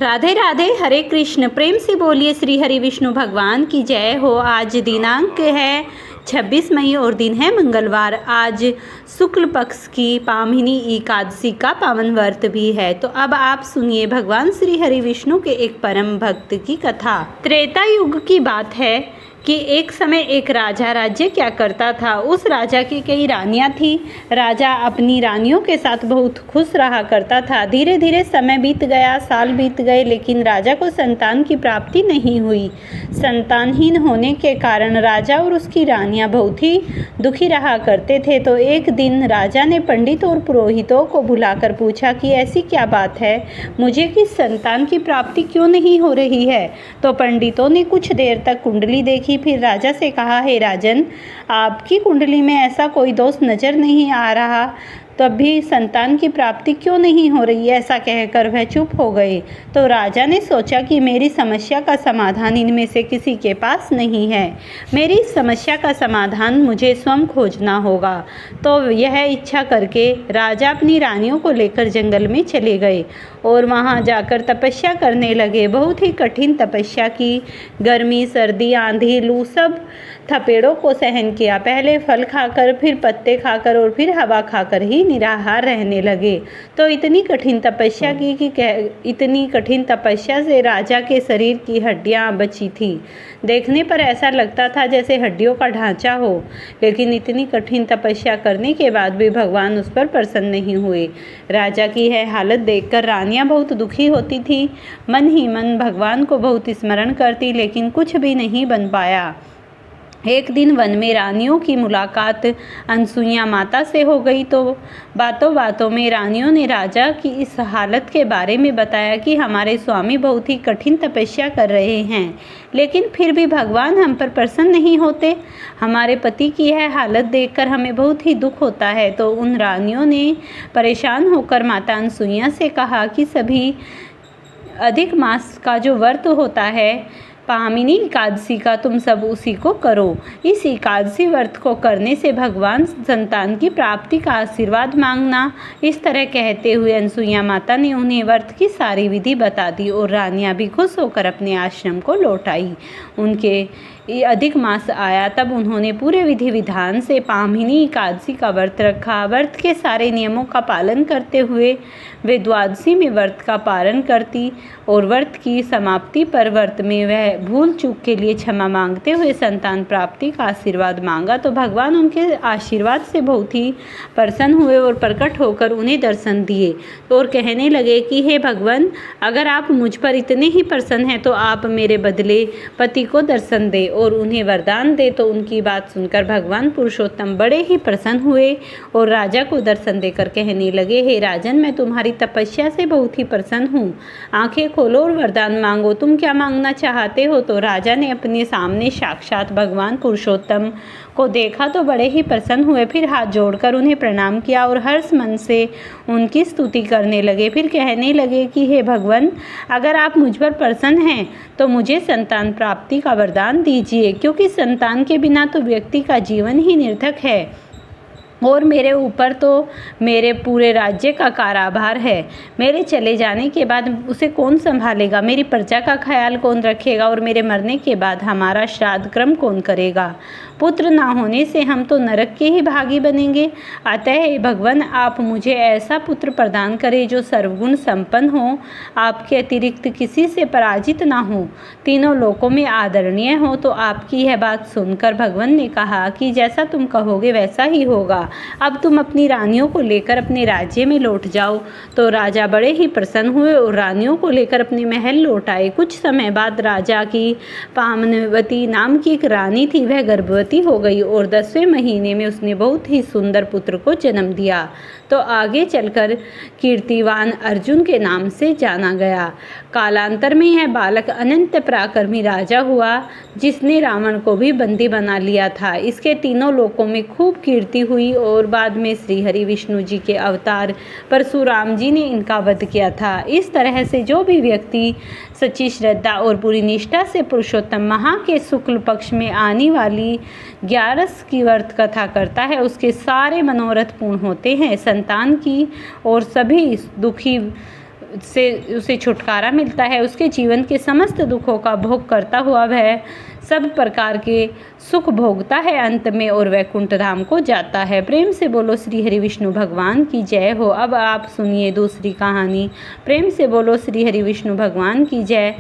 राधे राधे, हरे कृष्ण। प्रेम से बोलिए श्री हरि विष्णु भगवान की जय हो। आज दिनांक है 26 मई और दिन है मंगलवार। आज शुक्ल पक्ष की पामिनी एकादशी का पावन व्रत भी है। तो अब आप सुनिए भगवान श्री हरि विष्णु के एक परम भक्त की कथा। त्रेता युग की बात है कि एक समय एक राजा राज्य क्या करता था। उस राजा की कई रानियां थीं। राजा अपनी रानियों के साथ बहुत खुश रहा करता था। धीरे धीरे समय बीत गया, साल बीत गए, लेकिन राजा को संतान की प्राप्ति नहीं हुई। संतानहीन होने के कारण राजा और उसकी रानियां बहुत ही दुखी रहा करते थे। तो एक दिन राजा ने पंडित और पुरोहितों को बुलाकर पूछा कि ऐसी क्या बात है, मुझे किस संतान की प्राप्ति क्यों नहीं हो रही है। तो पंडितों ने कुछ देर तक कुंडली देखी, फिर राजा से कहा, हे राजन, आपकी कुंडली में ऐसा कोई दोष नजर नहीं आ रहा, तब भी संतान की प्राप्ति क्यों नहीं हो रही है। ऐसा कहकर वह चुप हो गए। तो राजा ने सोचा कि मेरी समस्या का समाधान इनमें से किसी के पास नहीं है। मेरी समस्या का समाधान मुझे स्वयं खोजना होगा। तो यह इच्छा करके राजा अपनी रानियों को लेकर जंगल में चले गए और वहां जाकर तपस्या करने लगे। बहुत ही कठिन तपस्या की। गर्मी, सर्दी, आंधी, लू सब थपेड़ों को सहन किया। पहले फल खाकर, फिर पत्ते खाकर और फिर हवा खाकर ही निराहार रहने लगे। तो इतनी कठिन तपस्या की कि इतनी कठिन तपस्या से राजा के शरीर की हड्डियां बची थी। देखने पर ऐसा लगता था जैसे हड्डियों का ढांचा हो, लेकिन इतनी कठिन तपस्या करने के बाद भी भगवान उस पर प्रसन्न नहीं हुए। राजा की यह हालत देखकर रानियां बहुत दुखी होती थी। मन ही मन भगवान को बहुत स्मरण करती, लेकिन कुछ भी नहीं बन पाया। एक दिन वन में रानियों की मुलाकात अनसुईया माता से हो गई। तो बातों बातों में रानियों ने राजा की इस हालत के बारे में बताया कि हमारे स्वामी बहुत ही कठिन तपस्या कर रहे हैं, लेकिन फिर भी भगवान हम पर प्रसन्न नहीं होते। हमारे पति की यह हालत देखकर हमें बहुत ही दुख होता है। तो उन रानियों ने परेशान होकर माता अनसुईया से कहा कि सभी अधिक मास का जो व्रत होता है पामिनी एकादशी का, तुम सब उसी को करो। इस एकादशी व्रत को करने से भगवान संतान की प्राप्ति का आशीर्वाद मांगना। इस तरह कहते हुए अनसुईया माता ने उन्हें व्रत की सारी विधि बता दी और रानियां भी खुश होकर अपने आश्रम को लौट आई। उनके अधिक मास आया तब उन्होंने पूरे विधि विधान से पामिनी एकादशी का व्रत रखा। व्रत के सारे नियमों का पालन करते हुए वे द्वादशी में व्रत का पारण करती और व्रत की समाप्ति पर व्रत में वह भूल चूक के लिए क्षमा मांगते हुए संतान प्राप्ति का आशीर्वाद मांगा। तो भगवान उनके आशीर्वाद से बहुत ही प्रसन्न हुए और प्रकट होकर उन्हें दर्शन दिए और कहने लगे कि हे भगवान, अगर आप मुझ पर इतने ही प्रसन्न हैं तो आप मेरे बदले पति को दर्शन दें और उन्हें वरदान दे। तो उनकी बात सुनकर भगवान पुरुषोत्तम बड़े ही प्रसन्न हुए और राजा को दर्शन देकर कहने लगे, हे राजन, मैं तुम्हारी तपस्या से बहुत ही प्रसन्न हूँ। आंखें खोलो और वरदान मांगो, तुम क्या मांगना चाहते हो। तो राजा ने अपने सामने साक्षात भगवान पुरुषोत्तम को देखा तो बड़े ही प्रसन्न हुए। फिर हाथ जोड़कर उन्हें प्रणाम किया और हर्ष मन से उनकी स्तुति करने लगे। फिर कहने लगे कि हे भगवान, अगर आप मुझ पर प्रसन्न हैं तो मुझे संतान प्राप्ति का वरदान दीजिए, क्योंकि संतान के बिना तो व्यक्ति का जीवन ही निरर्थक है और मेरे ऊपर तो मेरे पूरे राज्य का काराभार है। मेरे चले जाने के बाद उसे कौन संभालेगा, मेरी प्रजा का ख्याल कौन रखेगा और मेरे मरने के बाद हमारा श्राद्ध कर्म कौन करेगा। पुत्र ना होने से हम तो नरक के ही भागी बनेंगे। अतः भगवान, आप मुझे ऐसा पुत्र प्रदान करें जो सर्वगुण संपन्न हो, आपके अतिरिक्त किसी से पराजित ना हो, तीनों लोकों में आदरणीय हो। तो आपकी यह बात सुनकर भगवान ने कहा कि जैसा तुम कहोगे वैसा ही होगा। अब तुम अपनी रानियों को लेकर अपने राज्य में लौट जाओ। तो राजा बड़े ही प्रसन्न हुए और रानियों को लेकर अपने महल लौट आए। कुछ समय बाद राजा की पामनवती नाम की एक रानी थी। वह गर्भवती हो गई और 10वें महीने में उसने बहुत ही सुंदर पुत्र को जन्म दिया। तो आगे चलकर कीर्तिवान अर्जुन के नाम से जाना गया। कालांतर में यह बालक अनंत पराक्रमी राजा हुआ, जिसने रावण को भी बंदी बना लिया था। इसके तीनों लोकों में खूब कीर्ति हुई और बाद में श्री हरि विष्णु जी के अवतार परशुराम जी ने इनका वध किया था। इस तरह से जो भी व्यक्ति सच्ची श्रद्धा और पूरी निष्ठा से पुरुषोत्तम माह के शुक्ल पक्ष में आने वाली 11 की व्रत कथा करता है, उसके सारे मनोरथ पूर्ण होते हैं। संतान की और सभी दुखी से उसे छुटकारा मिलता है। उसके जीवन के समस्त दुखों का भोग करता हुआ वह सब प्रकार के सुख भोगता है अंत में और वैकुंठ धाम को जाता है। प्रेम से बोलो श्री हरि विष्णु भगवान की जय हो। अब आप सुनिए दूसरी कहानी। प्रेम से बोलो श्री हरि विष्णु भगवान की जय।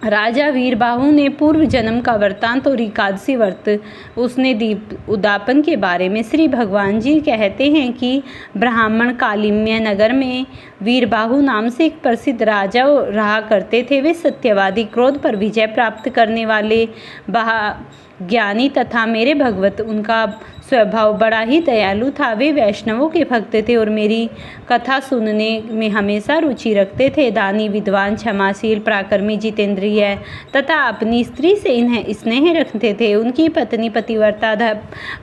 राजा वीरबाहु ने पूर्व जन्म का वृत्तांत और एकादशी व्रत उसने दीप उद्यापन के बारे में श्री भगवान जी कहते हैं कि ब्राह्मण कालिम्य नगर में वीरबाहु नाम से एक प्रसिद्ध राजा रहा करते थे। वे सत्यवादी, क्रोध पर विजय प्राप्त करने वाले, ज्ञानी तथा मेरे भगवत उनका स्वभाव बड़ा ही दयालु था। वे वैष्णवों के भक्त थे और मेरी कथा सुनने में हमेशा रुचि रखते थे। दानी, विद्वान, क्षमाशील, पराक्रमी, जितेंद्रिय तथा अपनी स्त्री से इन्हें स्नेह रखते थे। उनकी पत्नी पतिव्रता,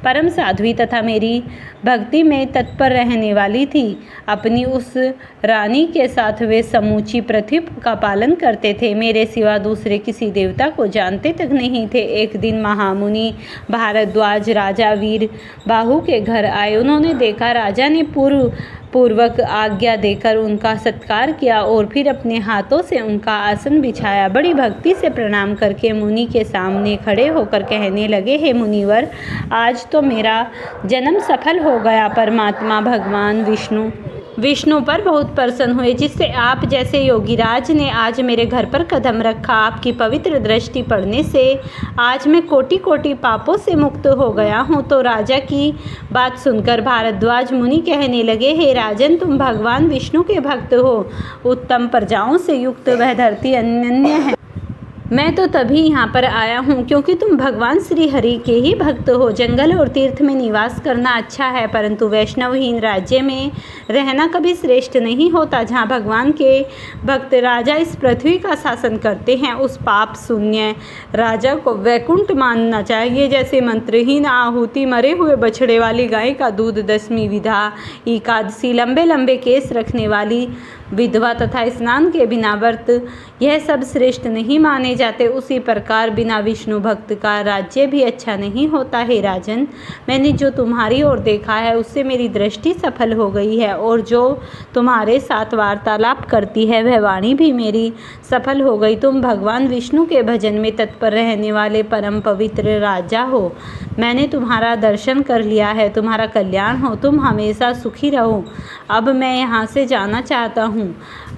परम साध्वी तथा मेरी भक्ति में तत्पर रहने वाली थी। अपनी उस रानी के साथ वे समूची पृथ्वी का पालन करते थे। मेरे सिवा दूसरे किसी देवता को जानते तक नहीं थे। एक दिन महामुनि भारद्वाज राजा वीरबाहु के घर आए। उन्होंने देखा राजा ने पूर्वक आज्ञा देकर उनका सत्कार किया और फिर अपने हाथों से उनका आसन बिछाया। बड़ी भक्ति से प्रणाम करके मुनि के सामने खड़े होकर कहने लगे, हे मुनिवर, आज तो मेरा जन्म सफल हो गया। परमात्मा भगवान विष्णु पर बहुत प्रसन्न हुए, जिससे आप जैसे योगीराज ने आज मेरे घर पर कदम रखा। आपकी पवित्र दृष्टि पड़ने से आज मैं कोटि कोटि पापों से मुक्त हो गया हूँ। तो राजा की बात सुनकर भारद्वाज मुनि कहने लगे, हे राजन, तुम भगवान विष्णु के भक्त हो। उत्तम प्रजाओं से युक्त वह धरती अनन्य है। मैं तो तभी यहाँ पर आया हूँ क्योंकि तुम भगवान श्री हरि के ही भक्त हो। जंगल और तीर्थ में निवास करना अच्छा है, परंतु वैष्णवहीन राज्य में रहना कभी श्रेष्ठ नहीं होता। जहाँ भगवान के भक्त राजा इस पृथ्वी का शासन करते हैं, उस पाप शून्य राजा को वैकुंठ मानना चाहिए। जैसे मंत्रहीन आहुति, मरे हुए बछड़े वाली गाय का दूध, दशमी विधा, एकादशी, लंबे लंबे केस रखने वाली विधवा तथा स्नान के बिना व्रत, यह सब श्रेष्ठ नहीं माने जाते, उसी प्रकार बिना विष्णु भक्त का राज्य भी अच्छा नहीं होता। हे राजन, मैंने जो तुम्हारी ओर देखा है उससे मेरी दृष्टि सफल हो गई है और जो तुम्हारे साथ वार्तालाप करती है वह वाणी भी मेरी सफल हो गई। तुम भगवान विष्णु के भजन में तत्पर रहने वाले परम पवित्र राजा हो। मैंने तुम्हारा दर्शन कर लिया है। तुम्हारा कल्याण हो, तुम हमेशा सुखी रहो। अब मैं यहाँ से जाना चाहता हूँ।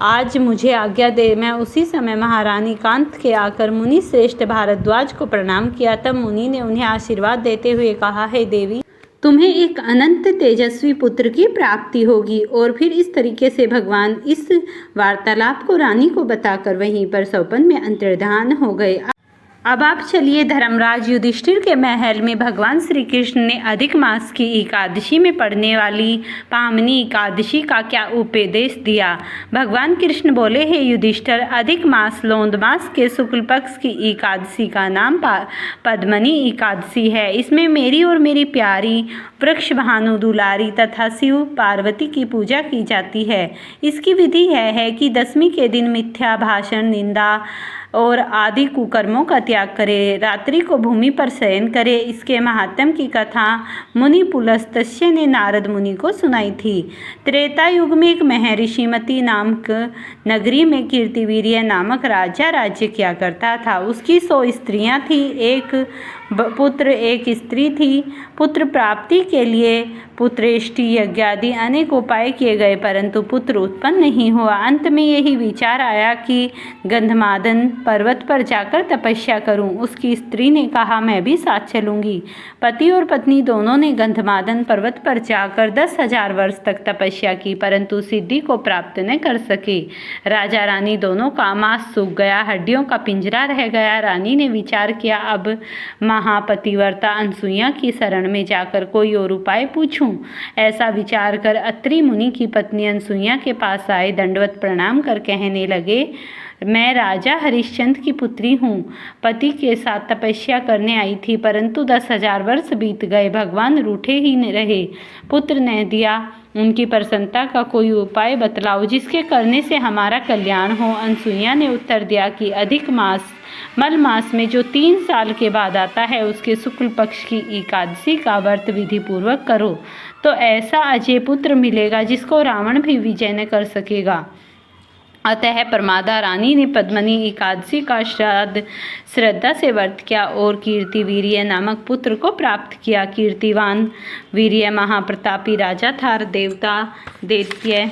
आज मुझे आज्ञा दे। मैं उसी समय महारानी कांत के आकर मुनि श्रेष्ठ भारद्वाज को प्रणाम किया। तब मुनि ने उन्हें आशीर्वाद देते हुए कहा, हे देवी, तुम्हें एक अनंत तेजस्वी पुत्र की प्राप्ति होगी। और फिर इस तरीके से भगवान इस वार्तालाप को रानी को बताकर वहीं पर स्वप्न में अंतर्धान हो गए। अब आप चलिए धर्मराज युधिष्ठिर के महल में। भगवान श्री कृष्ण ने अधिक मास की एकादशी में पड़ने वाली पावनी एकादशी का क्या उपदेश दिया। भगवान कृष्ण बोले, हे युधिष्ठिर, अधिक मास लोंद मास के शुक्ल पक्ष की एकादशी का नाम पद्मनी एकादशी है। इसमें मेरी और मेरी प्यारी वृक्ष भानु दुलारी तथा शिव पार्वती की पूजा की जाती है। इसकी विधि यह है कि दशमी के दिन मिथ्या भाषण, निंदा और आदि कुकर्मों का त्याग करे। रात्रि को भूमि पर शयन करे। इसके महात्म्य की कथा मुनि पुलस्त्य ने नारद मुनि को सुनाई थी। त्रेता युग में एक महर्षिमती नामक नगरी में कीर्तिवीर्य नामक राजा राज्य किया करता था। उसकी 100 स्त्रियां थी, एक पुत्र एक स्त्री थी। पुत्र प्राप्ति के लिए पुत्रेष्टि यज्ञ आदि अनेक उपाय किए गए, परंतु पुत्र उत्पन्न नहीं हुआ। अंत में यही विचार आया कि गंधमादन पर्वत पर जाकर तपस्या करूं। उसकी स्त्री ने कहा, मैं भी साथ चलूंगी। पति और पत्नी दोनों ने गंधमादन पर्वत पर जाकर 10,000 वर्ष तक तपस्या की, परंतु सिद्धि को प्राप्त न कर सके। राजा रानी दोनों का मांस सूख गया, हड्डियों का पिंजरा रह गया। रानी ने विचार किया, अब महापतिव्रता अनसुईया की शरण में जाकर कोई और उपाय पूछूं। ऐसा विचार कर अत्रि मुनि की पत्नी अनसुईया के पास आए। दंडवत प्रणाम कर कहने लगे, मैं राजा हरिश्चंद्र की पुत्री हूँ। पति के साथ तपस्या करने आई थी, परंतु 10,000 वर्ष बीत गए, भगवान रूठे ही न रहे, पुत्र न दिया। उनकी प्रसन्नता का कोई उपाय बतलाओ जिसके करने से हमारा कल्याण हो। अनसुईया ने उत्तर दिया कि अधिक मास मल मास में जो 3 साल के बाद आता है, उसके शुक्ल पक्ष की एकादशी का व्रत विधि पूर्वक करो, तो ऐसा अजय पुत्र मिलेगा जिसको रावण भी विजय न कर सकेगा। अतः प्रमादा रानी ने पद्मिनी एकादशी का श्राद्ध श्रद्धा से व्रत किया और कीर्तिवीर्य नामक पुत्र को प्राप्त किया। कीर्तिवान वीर्य महाप्रतापी राजा था। देवता दैत्य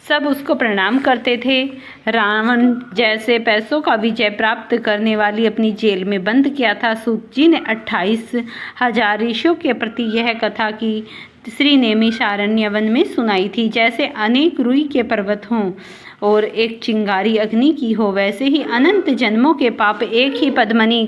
सब उसको प्रणाम करते थे। रावण जैसे पैसों का विजय प्राप्त करने वाली अपनी जेल में बंद किया था। सूत जी ने 28,000 ऋषियों के प्रति यह कथा की श्री नैमिषारण्य वन में सुनाई थी। जैसे अनेक रुई के पर्वत हों और एक चिंगारी अग्नि की हो, वैसे ही अनंत जन्मों के पाप एक ही पद्मिनी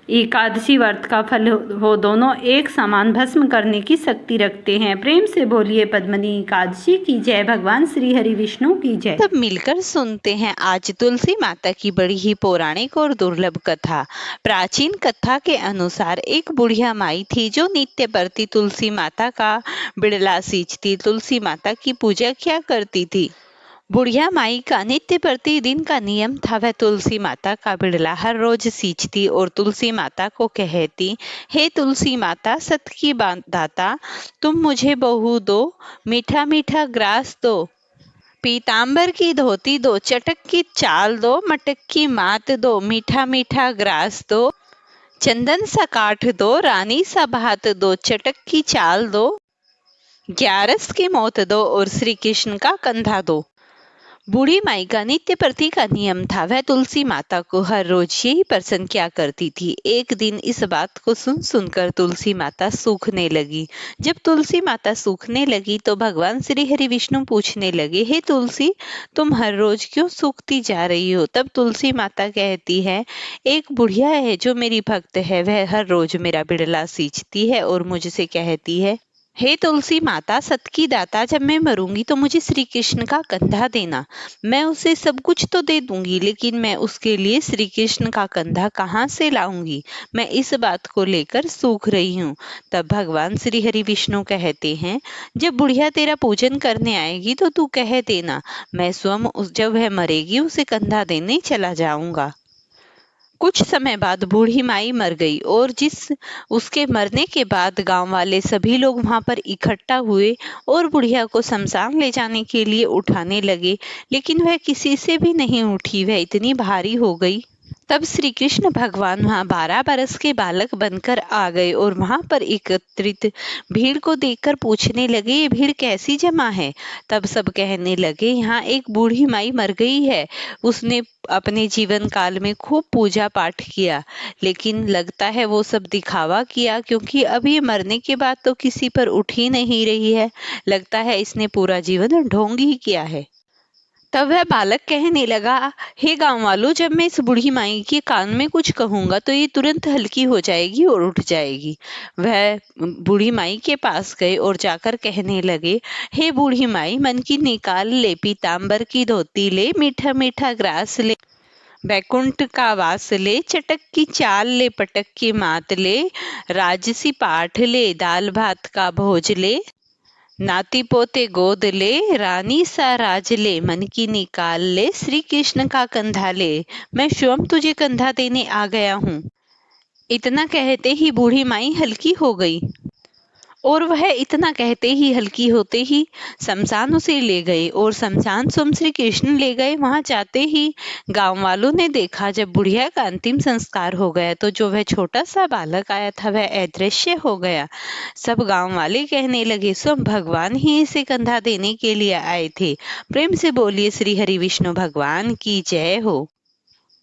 एकादशी व्रत का फल हो, दोनों एक समान भस्म करने की शक्ति रखते हैं। प्रेम से बोलिए पद्मिनी एकादशी की जय। भगवान श्री हरि विष्णु की जय। सब मिलकर सुनते हैं आज तुलसी माता की बड़ी ही पौराणिक और दुर्लभ कथा। प्राचीन कथा के अनुसार एक बुढ़िया माई थी जो नित्य प्रति तुलसी माता का बिड़ला सींचती, तुलसी माता की पूजा किया करती थी। बुढ़िया माई का नित्य प्रतिदिन का नियम था, वह तुलसी माता का बिड़ला हर रोज सींचती और तुलसी माता को कहती, हे तुलसी माता सत की दाता, तुम मुझे बहू दो, मीठा मीठा ग्रास दो, पीतांबर की धोती दो, चटक की चाल दो, मटक की मात दो, मीठा मीठा ग्रास दो, चंदन सा काठ दो, रानी सा भात दो, चटक की चाल दो, ग्यारस की मौत दो और श्री कृष्ण का कंधा दो। बूढ़ी माई का नित्य प्रति का नियम था, वह तुलसी माता को हर रोज यही प्रसन्न किया करती थी। एक दिन इस बात को सुनकर तुलसी माता सूखने लगी। जब तुलसी माता सूखने लगी तो भगवान श्री हरि विष्णु पूछने लगे, हे तुलसी, तुम हर रोज क्यों सूखती जा रही हो? तब तुलसी माता कहती है, एक बुढ़िया है जो मेरी भक्त है, वह हर रोज मेरा बिड़ला सींचती है और मुझसे कहती है, हे तुलसी माता सत की दाता, जब मैं मरूंगी तो मुझे श्री कृष्ण का कंधा देना। मैं उसे सब कुछ तो दे दूंगी, लेकिन मैं उसके लिए श्री कृष्ण का कंधा कहाँ से लाऊंगी? मैं इस बात को लेकर सूख रही हूँ। तब भगवान श्री हरि विष्णु कहते हैं, जब बुढ़िया तेरा पूजन करने आएगी तो तू कह देना, मैं स्वयं जब वह मरेगी उसे कंधा देने चला जाऊंगा। कुछ समय बाद बूढ़ी माई मर गई और उसके मरने के बाद गांव वाले सभी लोग वहां पर इकट्ठा हुए और बुढ़िया को शमशान ले जाने के लिए उठाने लगे, लेकिन वह किसी से भी नहीं उठी, वह इतनी भारी हो गई। तब श्री कृष्ण भगवान वहां 12 बरस के बालक बनकर आ गए और वहां पर एकत्रित भीड़ को देखकर पूछने लगे, ये भीड़ कैसी जमा है? तब सब कहने लगे, यहाँ एक बूढ़ी माई मर गई है, उसने अपने जीवन काल में खूब पूजा पाठ किया, लेकिन लगता है वो सब दिखावा किया, क्योंकि अब ये मरने के बाद तो किसी पर उठ ही नहीं रही है, लगता है इसने पूरा जीवन ढोंग ही किया है। तब वह बालक कहने लगा, हे गांव वालों, जब मैं इस बूढ़ी माई के कान में कुछ कहूंगा तो ये तुरंत हल्की हो जाएगी और उठ जाएगी। वह बूढ़ी माई के पास गए और जाकर कहने लगे, हे बूढ़ी माई, मन की निकाल ले, पीतांबर की धोती ले, मीठा मीठा ग्रास ले, बैकुंठ का वास ले, चटक की चाल ले, पटक की मात ले, राजसी पाठ ले, दाल भात का भोज ले, नाती पोते गोद ले, रानी सा राज ले, मन की निकाल ले, श्री कृष्ण का कंधा ले, मैं स्वयं तुझे कंधा देने आ गया हूँ। इतना कहते ही बूढ़ी माई हल्की हो गई और वह इतना कहते ही हल्की होते ही शमशान उसे ले गए और शमशान स्वयं श्री कृष्ण ले गए। वहां जाते ही गांव वालों ने देखा, जब बुढ़िया का अंतिम संस्कार हो गया तो जो वह छोटा सा बालक आया था वह अदृश्य हो गया। सब गांव वाले कहने लगे, स्वयं भगवान ही इसे कंधा देने के लिए आए थे। प्रेम से बोलिए श्री हरि विष्णु भगवान की जय हो।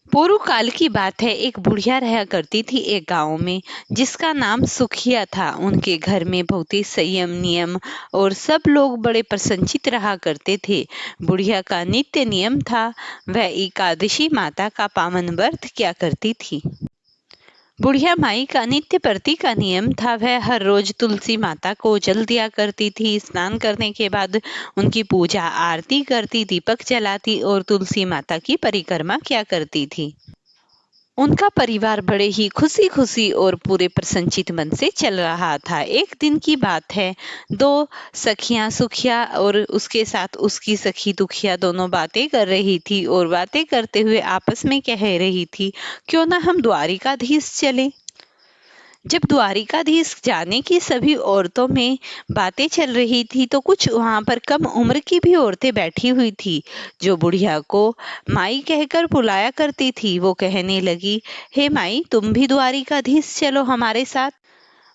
पूर्व काल की बात है, एक बुढ़िया रहा करती थी एक गांव में, जिसका नाम सुखिया था। उनके घर में बहुत ही संयम नियम और सब लोग बड़े प्रसन्नचित रहा करते थे। बुढ़िया का नित्य नियम था, वह एकादशी माता का पावन व्रत किया करती थी। बुढ़िया माई का नित्य प्रति का नियम था, वह हर रोज तुलसी माता को जल दिया करती थी। स्नान करने के बाद उनकी पूजा आरती करती, दीपक जलाती और तुलसी माता की परिक्रमा किया करती थी। उनका परिवार बड़े ही खुशी खुशी और पूरे प्रसन्नचित मन से चल रहा था। एक दिन की बात है, 2 सखियां, सुखिया और उसके साथ उसकी सखी दुखिया, दोनों बातें कर रही थी और बातें करते हुए आपस में कह रही थी, क्यों ना हम द्वारिकाधीश चले। जब द्वारिकाधीश जाने की सभी औरतों में बातें चल रही थी तो कुछ वहां पर कम उम्र की भी औरतें बैठी हुई थी जो बुढ़िया को माई कहकर बुलाया करती थी। वो कहने लगी, हे माई, तुम भी द्वारिकाधीश चलो हमारे साथ।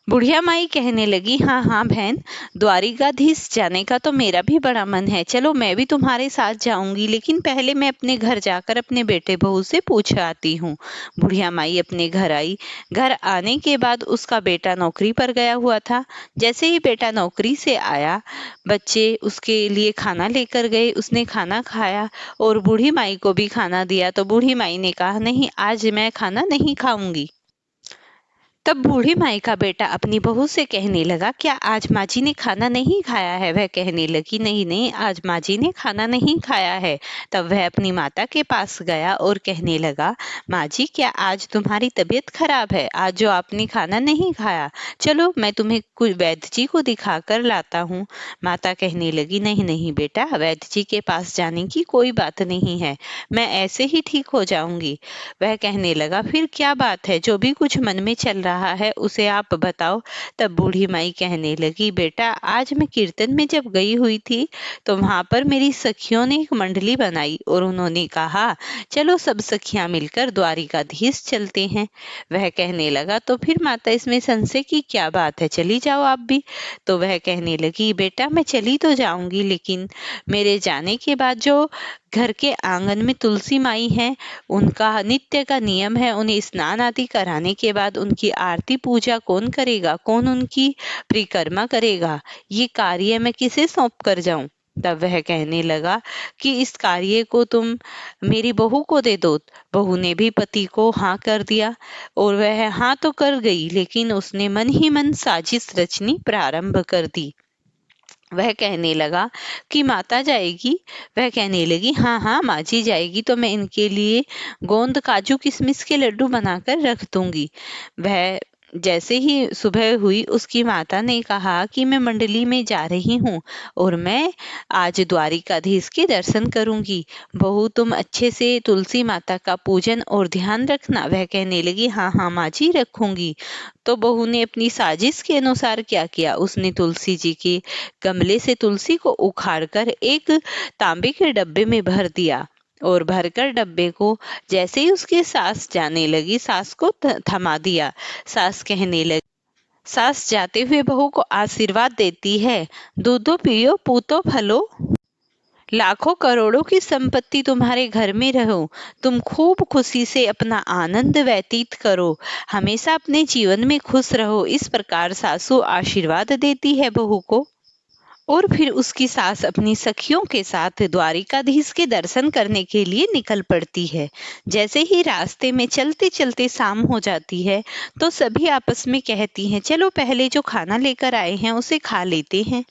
बुढ़िया माई कहने लगी, हाँ हाँ बहन, द्वारिकाधीश जाने का तो मेरा भी बड़ा मन है, चलो मैं भी तुम्हारे साथ जाऊंगी, लेकिन पहले मैं अपने घर जाकर अपने बेटे बहू से पूछ आती हूँ। बुढ़िया माई अपने घर आई। घर आने के बाद उसका बेटा नौकरी पर गया हुआ था। जैसे ही बेटा नौकरी से आया, बच्चे उसके लिए खाना लेकर गए। उसने खाना खाया और बूढ़ी माई को भी खाना दिया। तो बूढ़ी माई ने कहा, नहीं, आज मैं खाना नहीं खाऊंगी। तब बूढ़ी माई का बेटा अपनी बहू से कहने लगा, क्या आज माँ जी ने खाना नहीं खाया है? वह कहने लगी, नहीं नहीं, आज माँ जी ने खाना नहीं खाया है। तब वह अपनी माता के पास गया और कहने लगा, माँ जी, क्या आज तुम्हारी तबीयत खराब है? आज जो आपने खाना नहीं खाया, चलो मैं तुम्हें कुछ वैद्य जी को दिखा कर लाता हूँ। माता कहने लगी, नहीं नहीं बेटा, वैद्य जी के पास जाने की कोई बात नहीं है, मैं ऐसे ही ठीक हो जाऊंगी। वह कहने लगा, फिर क्या बात है? जो भी कुछ मन में चल रहा है उसे आप बताओ। तब बूढ़ी माई कहने लगी, बेटा, आज मैं कीर्तन में जब गई हुई थी तो वहां पर मेरी सखियों ने एक मंडली बनाई और उन्होंने कहा, चलो सब सखियां मिलकर द्वारिकाधीश चलते हैं। वह कहने लगा, तो फिर माता, इसमें संशय की क्या बात है, चली जाओ आप भी। तो वह कहने लगी, बेटा, मैं चली तो जाऊंगी, लेकिन मेरे जाने के बाद जो घर के आंगन में तुलसी माई हैं, उनका नित्य का नियम है, उन्हें स्नान आदि कराने के बाद उनकी आरती पूजा कौन करेगा, कौन उनकी परिक्रमा करेगा, ये कार्य मैं किसे सौंप कर जाऊं? तब वह कहने लगा कि इस कार्य को तुम मेरी बहू को दे दो। बहू ने भी पति को हाँ कर दिया और वह हाँ तो कर गई, लेकिन उसने मन ही मन साजिश रचनी प्रारंभ कर दी। वह कहने लगा कि माता जाएगी? वह कहने लगी, हाँ हाँ माँ जी जाएगी, तो मैं इनके लिए गोंद काजू किशमिश के लड्डू बनाकर रख दूंगी। वह जैसे ही सुबह हुई, उसकी माता ने कहा कि मैं मंडली में जा रही हूँ और मैं आज द्वारिकाधीश के दर्शन करूंगी। बहू, तुम अच्छे से तुलसी माता का पूजन और ध्यान रखना। वह कहने लगी, हाँ हाँ माँ जी, रखूंगी। तो बहू ने अपनी साजिश के अनुसार क्या किया, उसने तुलसी जी के गमले से तुलसी को उखाड़कर एक तांबे के डब्बे में भर दिया और भरकर डब्बे को जैसे ही उसके सास जाने लगी, सास को थमा दिया। सास कहने लगी, सास जाते हुए बहू को आशीर्वाद देती है, दूधो पियो पूतो फलो, लाखों करोड़ों की संपत्ति तुम्हारे घर में रहो, तुम खूब खुशी से अपना आनंद व्यतीत करो, हमेशा अपने जीवन में खुश रहो। इस प्रकार सासू आशीर्वाद देती है बहू को और फिर उसकी सास अपनी सखियों के साथ द्वारिकाधीश के दर्शन करने के लिए निकल पड़ती है। जैसे ही रास्ते में चलते चलते शाम हो जाती है तो सभी आपस में कहती हैं, चलो पहले जो खाना लेकर आए हैं उसे खा लेते हैं।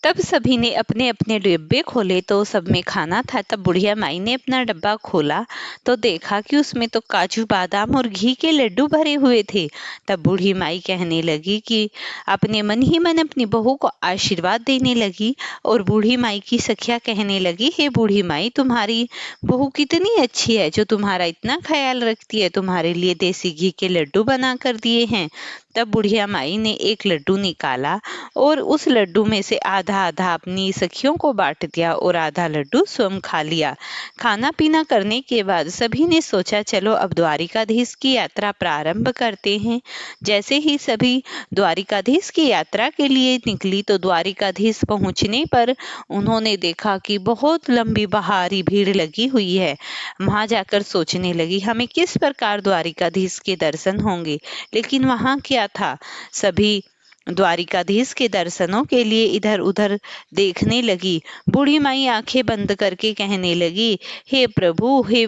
तब सभी ने अपने अपने डिब्बे खोले तो सब में खाना था। तब बुढ़िया माई ने अपना डब्बा खोला तो देखा कि उसमें तो काजू बादाम और घी के लड्डू भरे हुए थे। तब बूढ़ी माई कहने लगी कि अपने मन ही मन अपनी बहू को आशीर्वाद देने लगी और बूढ़ी माई की सखिया कहने लगी, हे बूढ़ी माई, तुम्हारी बहू कितनी अच्छी है जो तुम्हारा इतना ख्याल रखती है, तुम्हारे लिए देसी घी के लड्डू बना कर दिए हैं। तब बुढ़िया माई ने एक लड्डू निकाला और उस लड्डू में से आधा आधा अपनी सखियों को बांट दिया और आधा लड्डू स्वयं खा लिया। खाना पीना करने के बाद सभी ने सोचा, चलो अब द्वारिकाधीश की यात्रा प्रारंभ करते हैं। जैसे ही सभी द्वारिकाधीश की यात्रा के लिए निकली तो द्वारिकाधीश पहुंचने पर उन्होंने देखा कि बहुत लंबी भारी भीड़ लगी हुई है। वहां जाकर सोचने लगी, हमें किस प्रकार द्वारिकाधीश के दर्शन होंगे, लेकिन वहां क्या था, सभी द्वारिकाधीश के दर्शनों के लिए इधर उधर देखने लगी। बूढ़ी माई आंखें बंद करके कहने लगी, हे प्रभु, हे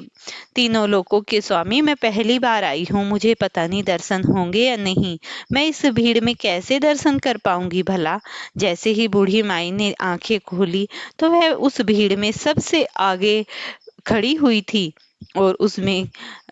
तीनों लोकों के स्वामी, मैं पहली बार आई हूँ, मुझे पता नहीं दर्शन होंगे या नहीं, मैं इस भीड़ में कैसे दर्शन कर पाऊंगी भला। जैसे ही बूढ़ी माई ने आंखें खोली तो वह उस भीड़ में सबसे आगे खड़ी हुई थी और उसमें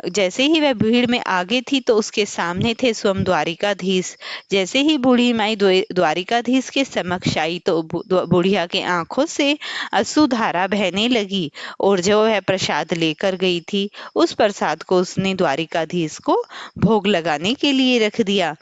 जैसे ही वह भीड़ में आगे थी तो उसके सामने थे स्वयं द्वारिकाधीश। जैसे ही बूढ़ी माई द्वारिकाधीश के समक्ष आई तो बुढ़िया के आंखों से अश्रुधारा बहने लगी और जो वह प्रसाद लेकर गई थी उस प्रसाद को उसने द्वारिकाधीश को भोग लगाने के लिए रख दिया।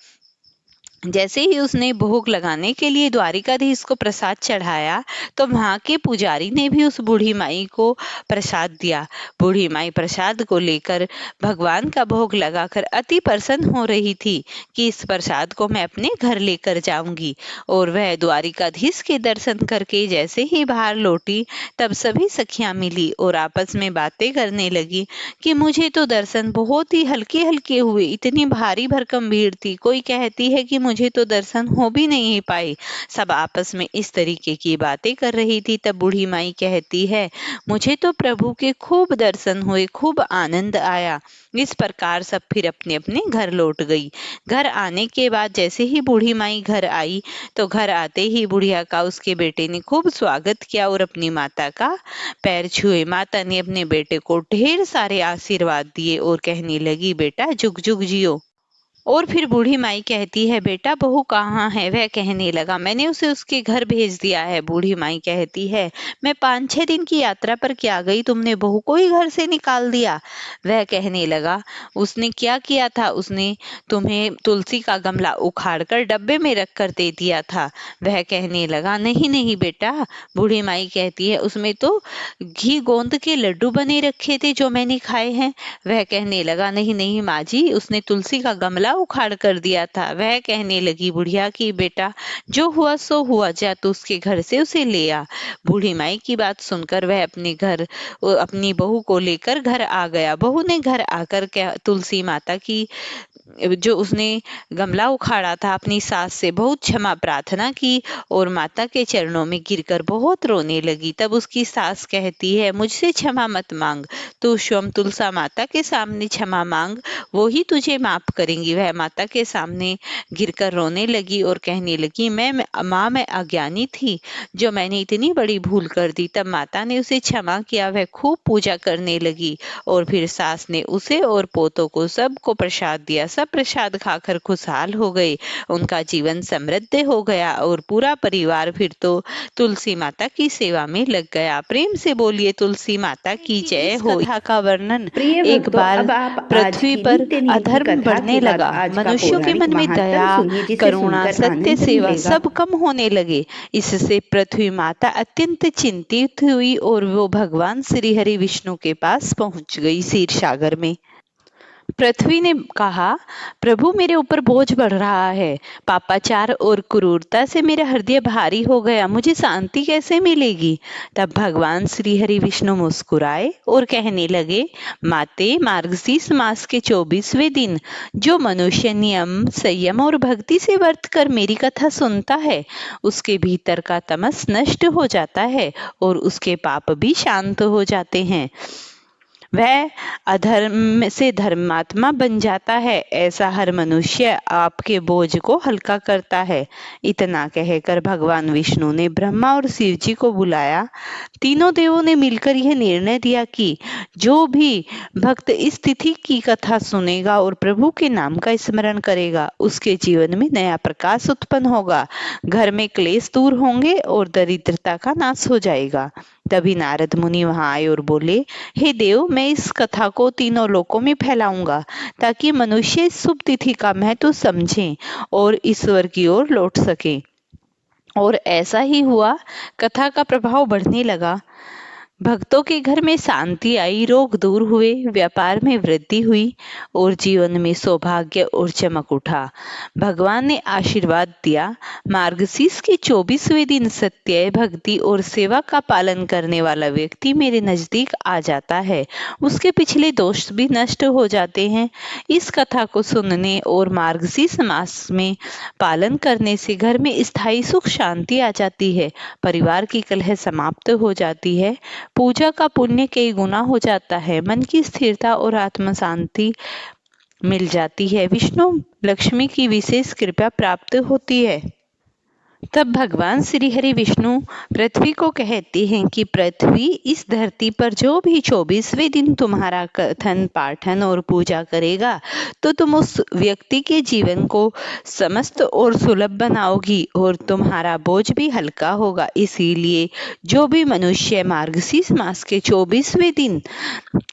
जैसे ही उसने भोग लगाने के लिए द्वारिकाधीश को प्रसाद चढ़ाया तो वहां के पुजारी ने भी उस बूढ़ी माई को प्रसाद दिया। बूढ़ी माई प्रसाद को लेकर भगवान का भोग लगाकर अति प्रसन्न हो रही थी कि इस प्रसाद को मैं अपने घर लेकर जाऊंगी। और वह द्वारिकाधीश के दर्शन करके जैसे ही बाहर लौटी तब सभी सखियां मिली और आपस में बातें करने लगी कि मुझे तो दर्शन बहुत ही हल्के हल्के हुए, इतनी भारी भरकम भीड़ थी। कोई कहती है कि मुझे तो दर्शन हो भी नहीं पाए। सब आपस में इस तरीके की बातें कर रही थी। तब बूढ़ी माई कहती है, मुझे तो प्रभु के खूब दर्शन हुए, खूब आनंद आया। इस प्रकार सब फिर अपने अपने घर लौट गई। घर आने के बाद जैसे ही बूढ़ी माई घर आई तो घर आते ही बुढ़िया का उसके बेटे ने खूब स्वागत किया और अपनी माता का पैर छुए। माता ने अपने बेटे को ढेर सारे आशीर्वाद दिए और कहने लगी, बेटा जुग जुग जियो। और फिर बूढ़ी माई कहती है, बेटा बहू कहाँ है? वह कहने लगा, मैंने उसे उसके घर भेज दिया है। बूढ़ी माई कहती है, मैं 5-6 दिन की यात्रा पर क्या गई, तुमने बहू को ही घर से निकाल दिया। वह कहने लगा, उसने क्या किया था? उसने तुम्हें तुलसी का गमला उखाड़कर डब्बे में रख कर दे दिया था। वह कहने लगा, नहीं नहीं बेटा। बूढ़ी माई कहती है, उसमें तो घी गोंद के लड्डू बने रखे थे जो मैंने खाए हैं। वह कहने लगा, नहीं नहीं माँ जी, उसने तुलसी का गमला उखाड़ कर दिया था। वह कहने लगी बुढ़िया कि बेटा जो हुआ सो हुआ, जा तू उसके घर से उसे ले आ। बूढ़ी माई की बात सुनकर वह अपने घर अपनी बहू को लेकर घर आ गया। बहू ने घर आकर तुलसी माता की जो उसने गमला उखाड़ा था अपनी सास से बहुत क्षमा प्रार्थना की और माता के चरणों में गिरकर बहुत रोने लगी। तब उसकी सास कहती है, मुझसे क्षमा मत मांग, तू स्वयं तुलसा माता के सामने क्षमा मांग, वो ही तुझे माफ करेंगी। वह माता के सामने गिरकर रोने लगी और कहने लगी, मैं अज्ञानी थी जो मैंने इतनी बड़ी भूल कर दी। तब माता ने उसे क्षमा किया। वह खूब पूजा करने लगी और फिर सास ने उसे और पोतों को सबको प्रसाद दिया। सब प्रसाद खाकर खुशहाल हो गए। उनका जीवन समृद्ध हो गया और पूरा परिवार फिर तो तुलसी माता की सेवा में लग गया। प्रेम से बोलिए तुलसी माता की जय हो। कथा का वर्णन। एक बार पृथ्वी पर अधर्म बढ़ने लगा। मनुष्यों के मन में दया, करुणा, सत्य, सेवा सब कम होने लगे। इससे पृथ्वी माता अत्यंत चिंतित हुई और वो भगवान श्री हरि विष्णु के पास पहुंच गई क्षीर सागर में। पृथ्वी ने कहा, प्रभु मेरे ऊपर बोझ बढ़ रहा है, पापाचार और क्रूरता से मेरा हृदय भारी हो गया, मुझे शांति कैसे मिलेगी? तब भगवान श्री हरि विष्णु मुस्कुराए और कहने लगे, माते, मार्गशीर्ष मास के 24वें दिन जो मनुष्य नियम, संयम और भक्ति से वर्त कर मेरी कथा सुनता है, उसके भीतर का तमस नष्ट हो जाता है और उसके पाप भी शांत हो जाते हैं। वह अधर्म से धर्मात्मा बन जाता है। ऐसा हर मनुष्य आपके बोझ को हल्का करता है। इतना कहकर भगवान विष्णु ने ब्रह्मा और शिव जी को बुलाया। तीनों देवों ने मिलकर यह निर्णय दिया कि जो भी भक्त इस तिथि की कथा सुनेगा और प्रभु के नाम का स्मरण करेगा, उसके जीवन में नया प्रकाश उत्पन्न होगा, घर में क्लेश दूर होंगे और दरिद्रता का नाश हो जाएगा। तभी नारद मुनि वहां आए और बोले, हे देव, मैं इस कथा को तीनों लोकों में फैलाऊंगा ताकि मनुष्य इस शुभ तिथि का महत्व समझें और ईश्वर की ओर लौट सके। और ऐसा ही हुआ। कथा का प्रभाव बढ़ने लगा। भक्तों के घर में शांति आई, रोग दूर हुए, व्यापार में वृद्धि हुई और जीवन में सौभाग्य और चमक उठा। भगवान ने आशीर्वाद दिया, मार्गशीर्ष के 24वें दिन सत्य, भक्ति और सेवा का पालन करने वाला व्यक्ति मेरे नजदीक आ जाता है, उसके पिछले दोष भी नष्ट हो जाते हैं। इस कथा को सुनने और मार्गशीर्ष मास में पालन करने से घर में स्थायी सुख शांति आ जाती है, परिवार की कलह समाप्त हो जाती है, पूजा का पुण्य कई गुना हो जाता है, मन की स्थिरता और आत्म शांति मिल जाती है, विष्णु लक्ष्मी की विशेष कृपा प्राप्त होती है। तब भगवान श्री हरि विष्णु पृथ्वी को कहते हैं कि पृथ्वी, इस धरती पर जो भी 24वें दिन तुम्हारा कथन पाठन और पूजा करेगा तो तुम उस व्यक्ति के जीवन को समस्त और सुलभ बनाओगी और तुम्हारा बोझ भी हल्का होगा। इसीलिए जो भी मनुष्य मार्गशीर्ष मास के 24वें दिन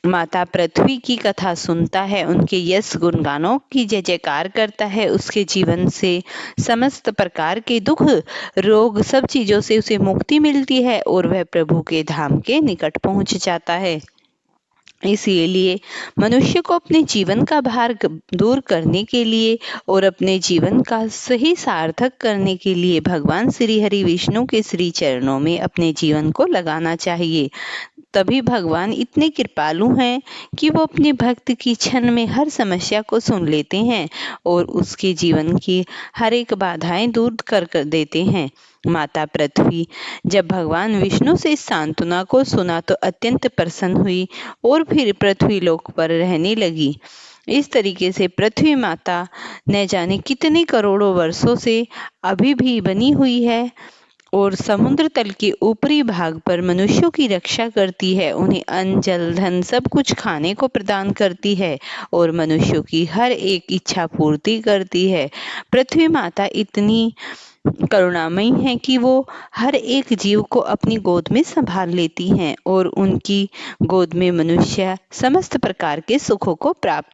माता पृथ्वी की कथा सुनता है, उनके यश गुणगानों की जय जयकार करता है, उसके जीवन से समस्त प्रकार के दुख रोग सब चीजों से उसे मुक्ति मिलती है और वह प्रभु के धाम के निकट पहुंच जाता है। इसीलिए मनुष्य को अपने जीवन का भार दूर करने के लिए और अपने जीवन का सही सार्थक करने के लिए भगवान श्री हरि विष्णु के श्री चरणों में अपने जीवन को लगाना चाहिए। तभी भगवान इतने कृपालु हैं कि वो अपने भक्त की क्षण में हर समस्या को सुन लेते हैं और उसके जीवन की हर एक बाधाएं दूर कर देते हैं। माता पृथ्वी जब भगवान विष्णु से इस सांत्वना को सुना तो अत्यंत प्रसन्न हुई और फिर पृथ्वी लोक पर रहने लगी। इस तरीके से पृथ्वी माता न जाने कितने करोड़ों वर्षों से अभी भी बनी हुई है और समुद्र तल के ऊपरी भाग पर मनुष्यों की रक्षा करती है, उन्हें अन्न जल धन सब कुछ खाने को प्रदान करती है और मनुष्यों की हर एक इच्छा पूर्ति करती है। पृथ्वी माता इतनी करुणामयी है कि वो हर एक जीव को अपनी गोद में संभाल लेती हैं और उनकी गोद में मनुष्य समस्त प्रकार के सुखों को प्राप्त